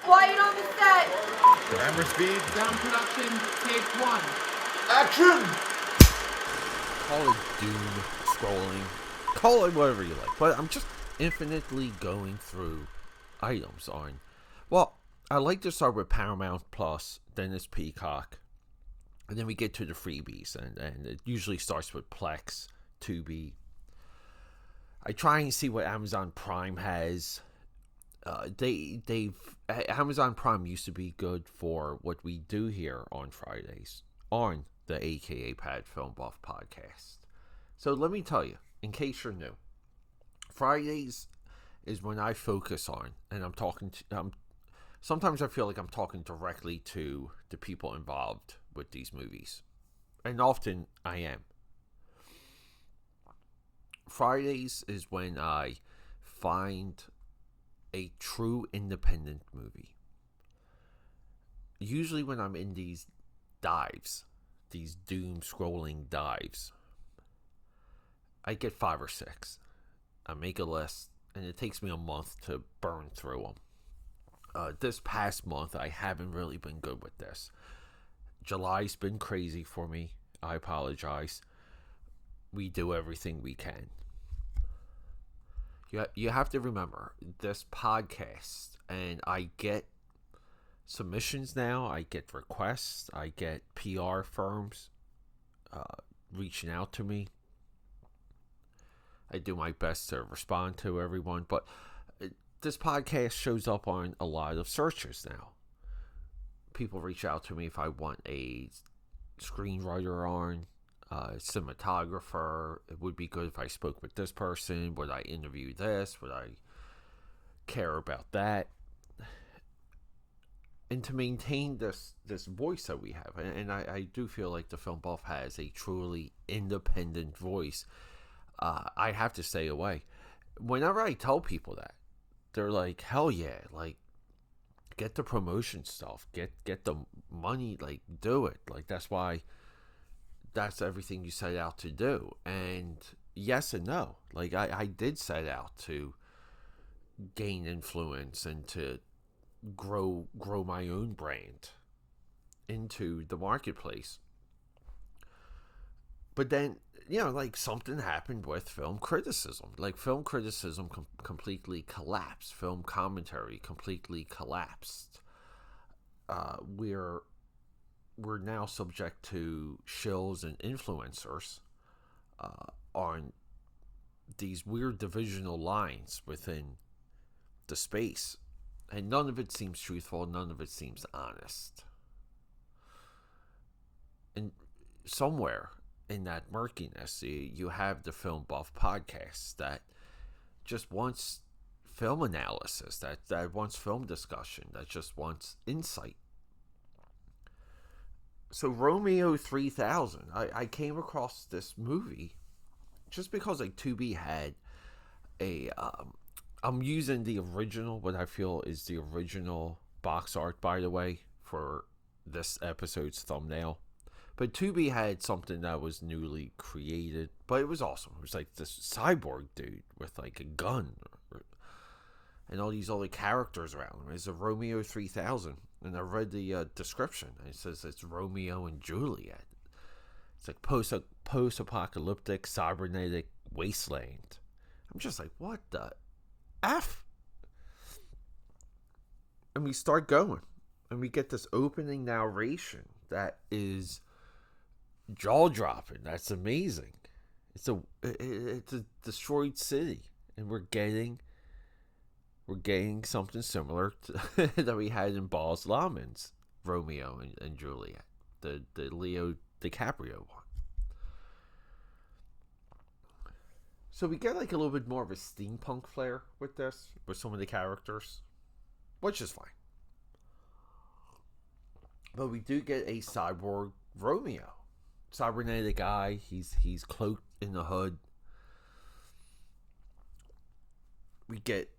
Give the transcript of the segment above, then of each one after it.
Quiet on the set. Camera speed. Sound production, take 1. Action! Call it doom scrolling. Call it whatever you like. But I'm just infinitely going through items on. Well, I like to start with Paramount Plus, then it's Peacock. And then we get to the freebies. And it usually starts with Plex, Tubi. I try and see what Amazon Prime has. Amazon Prime used to be good for what we do here on Fridays on the AKAPAD Film Buff podcast. So let me tell you, in case you're new, Fridays is when I focus on, and I'm talking to, sometimes I feel like I'm talking directly to the people involved with these movies, and often I am. Fridays is when I find a true independent movie. Usually when I'm in these dives, these doom scrolling dives, I get 5 or 6. I make a list, and it takes me a month to burn through them. This past month, I haven't really been good with this. July's been crazy for me. I apologize. We do everything we can. You have to remember, this podcast, and I get submissions now, I get requests, I get PR firms reaching out to me. I do my best to respond to everyone, but this podcast shows up on a lot of searches now. People reach out to me if I want a screenwriter on, cinematographer. It would be good if I spoke with this person. Would I interview this? Would I care about that? And to maintain this voice that we have, and I do feel like the Film Buff has a truly independent voice, I have to stay away. Whenever I tell people that, they're like, hell yeah, like, get the promotion stuff, get the money, like, do it. Like, that's everything you set out to do. And yes and no. Like, I did set out to gain influence and to grow my own brand into the marketplace. But then, like, something happened with film criticism. Like, film criticism completely collapsed. Film commentary completely collapsed. We're now subject to shills and influencers on these weird divisional lines within the space. And none of it seems truthful. None of it seems honest. And somewhere in that murkiness, you have the Film Buff podcast that just wants film analysis, that wants film discussion, that just wants insight. So Romeo 3000, I came across this movie just because like Tubi had a I'm using the original, what I feel is the original box art, by the way, for this episode's thumbnail. But Tubi had something that was newly created, but it was awesome. It was like this cyborg dude with like a gun and all these other characters around him. It's a Romeo 3000. And I read the description. It says it's Romeo and Juliet. It's like post-apocalyptic cybernetic wasteland. I'm just like, what the F? And we start going. And we get this opening narration that is jaw-dropping. That's amazing. It's a destroyed city. And we're getting something similar to that we had in Baz Luhrmann's Romeo and Juliet, the Leo DiCaprio one. So we get like a little bit more of a steampunk flair with this, with some of the characters, which is fine. But we do get a cyborg Romeo, cybernetic guy. He's cloaked in the hood. We get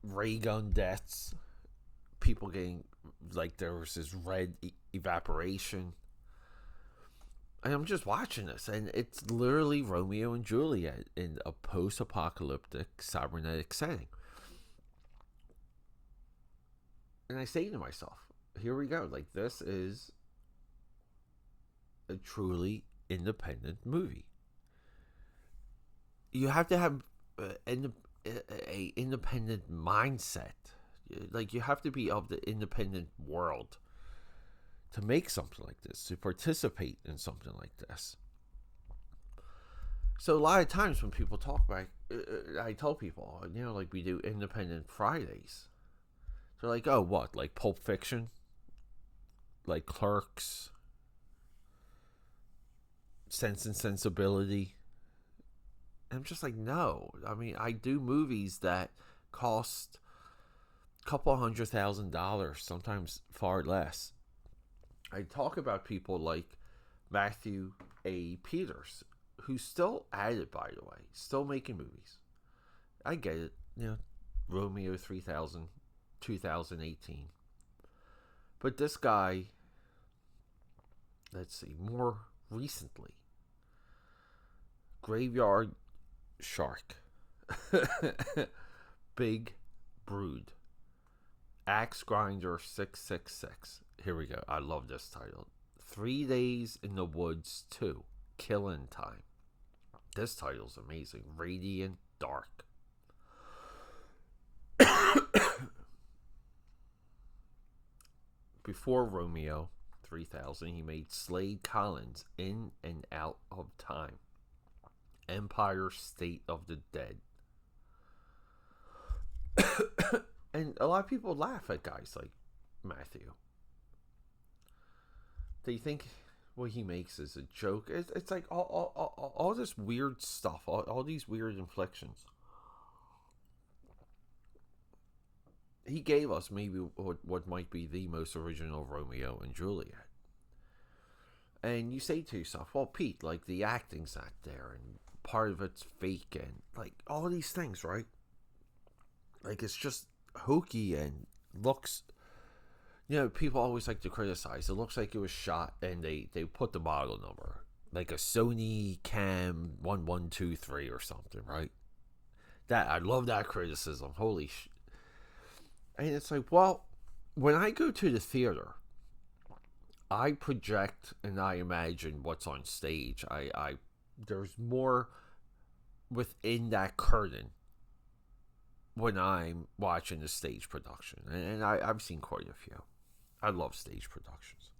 ray gun deaths, people getting, like, there was this red evaporation, and I'm just watching this, and it's literally Romeo and Juliet in a post-apocalyptic cybernetic setting. And I say to myself, here we go. Like, this is a truly independent movie. You have to have a independent mindset. Like, you have to be of the independent world to make something like this, to participate in something like this. So a lot of times when people talk about, I tell people, like, we do Independent Fridays. They're like, oh, what? Like Pulp Fiction? Like Clerks? Sense and Sensibility? And I'm just like, no. I mean, I do movies that cost a couple $100,000, sometimes far less. I talk about people like Matthew A. Peters, who's still at it, by the way, still making movies. I get it, Romeo 3000, 2018. But this guy, let's see, more recently, Graveyard Shark, Big Brood, Axe Grinder 666. Here we go. I love this title. 3 Days in the Woods 2, Killing Time. This title's amazing. Radiant Dark. Before Romeo 3000, he made Slade Collins, In and Out of Time, Empire State of the Dead. And a lot of people laugh at guys like Matthew. They think what he makes is a joke. It's like all this weird stuff, all these weird inflections. He gave us maybe what might be the most original Romeo and Juliet. And you say to yourself, well, Pete, like, the acting's not there, and part of it's fake, and like all these things, right? Like, it's just hokey and looks, people always like to criticize. It looks like it was shot and they put the model number, like a Sony Cam 1123 or something, right? That, I love that criticism. Holy shit. And it's like, well, when I go to the theater, I project and I imagine what's on stage. I there's more within that curtain when I'm watching the stage production. And I've seen quite a few. I love stage productions.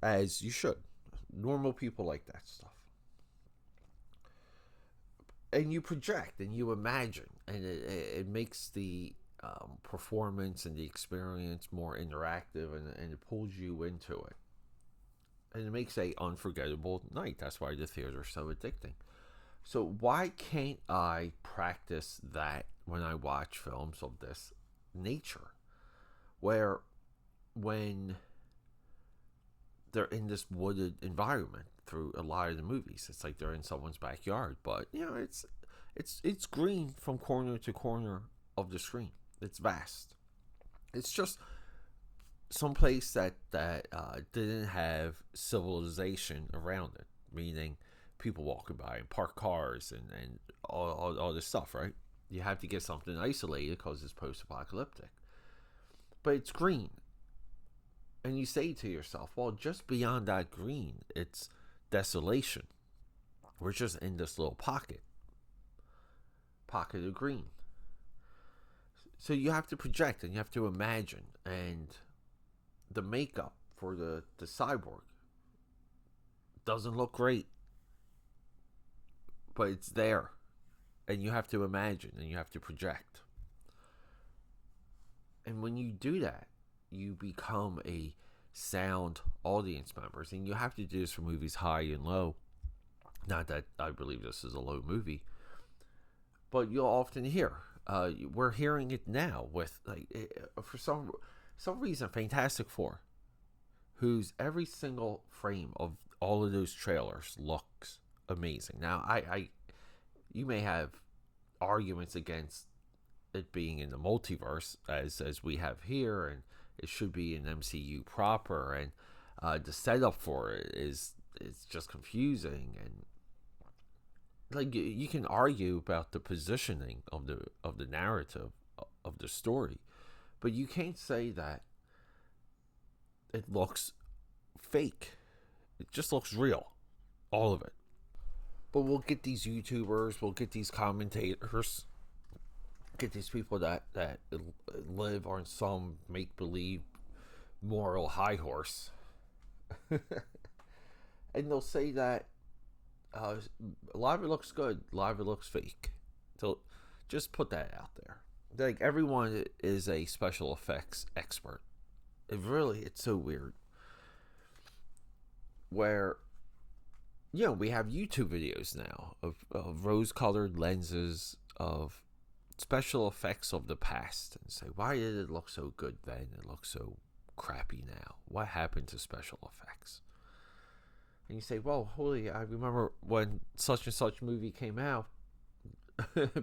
As you should. Normal people like that stuff. And you project and you imagine. And it makes the performance and the experience more interactive, and it pulls you into it. And it makes a unforgettable night. That's why the theater is so addicting. So why can't I practice that when I watch films of this nature? Where when they're in this wooded environment through a lot of the movies, it's like they're in someone's backyard, but it's green from corner to corner of the screen. It's vast. It's just some place that didn't have civilization around it, meaning people walking by and parked cars and all this stuff, right? You have to get something isolated because it's post-apocalyptic. But it's green. And you say to yourself, well, just beyond that green, it's desolation. We're just in this little pocket of green. So you have to project and you have to imagine. And the makeup for the cyborg doesn't look great, but it's there. And you have to imagine and you have to project. And when you do that, you become a sound audience members. And you have to do this for movies high and low. Not that I believe this is a low movie, but you'll often hear, we're hearing it now with, like, for some reason, Fantastic Four, whose every single frame of all of those trailers looks amazing. Now, you may have arguments against it being in the multiverse, as we have here, and it should be in MCU proper, and the setup for it is just confusing, and like you can argue about the positioning of the narrative of the story, But you can't say that it looks fake. It just looks real. All of it. But we'll get these YouTubers, we'll get these commentators, get these people that live on some make-believe moral high horse. And they'll say that a lot of it looks good, a lot of it looks fake. So just put that out there. Like, everyone is a special effects expert. It's so weird. Where, we have YouTube videos now of rose-colored lenses of special effects of the past, and say, why did it look so good then? It looks so crappy now. What happened to special effects? And you say, well, I remember when such and such movie came out,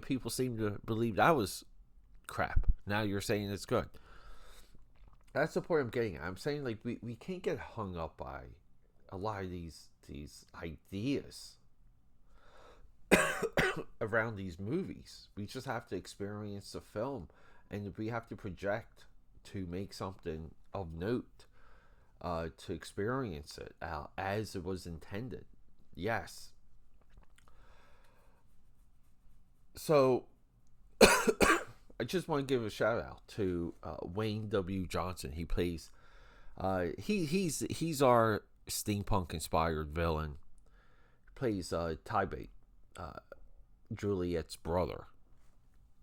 people seem to believe that was crap. Now you're saying it's good. That's the point I'm getting at. I'm saying, like, we can't get hung up by a lot of these ideas around these movies. We just have to experience the film, and we have to project to make something of note, to experience it as it was intended. Yes. So I just want to give a shout out to Wayne W. Johnson. He plays he's our steampunk inspired villain. He plays Tybate, Juliet's brother.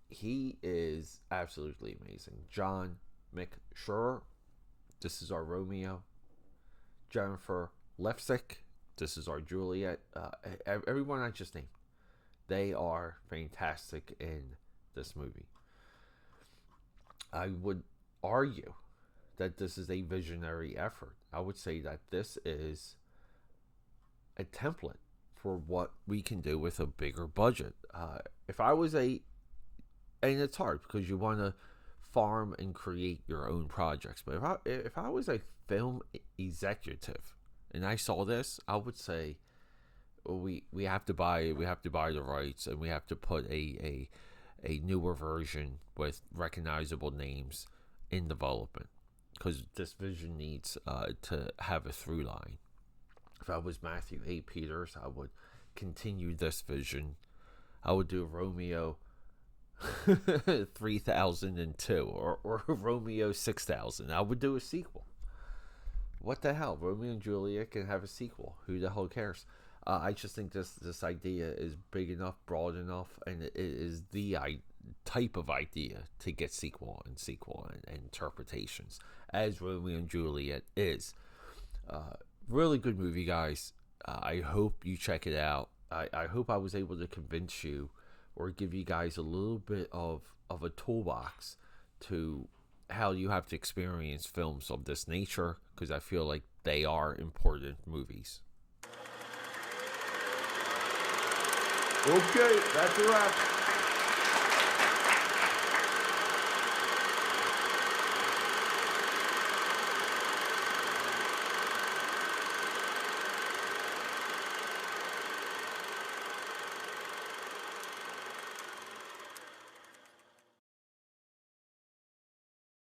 He is absolutely amazing. John McShure, this is our Romeo. Jennifer Lefsick, this is our Juliet. Everyone I just named, they are fantastic in this movie. I would argue that this is a visionary effort. I would say that this is a template for what we can do with a bigger budget. If I was and it's hard because you want to farm and create your own projects, but if I was a film executive and I saw this, I would say, we have to buy the rights, and we have to put a newer version with recognizable names in development, because this vision needs to have a through line. If I was Matthew A. Peters, I would continue this vision. I would do Romeo 3002 or Romeo 6000. I would do a sequel. What the hell? Romeo and Juliet can have a sequel. Who the hell cares? I just think this idea is big enough, broad enough, and it is the type of idea to get sequel and interpretations, as Romeo and Juliet is. Really good movie, guys. I hope you check it out. I hope I was able to convince you or give you guys a little bit of a toolbox to how you have to experience films of this nature, because I feel like they are important movies. Okay, that's a wrap.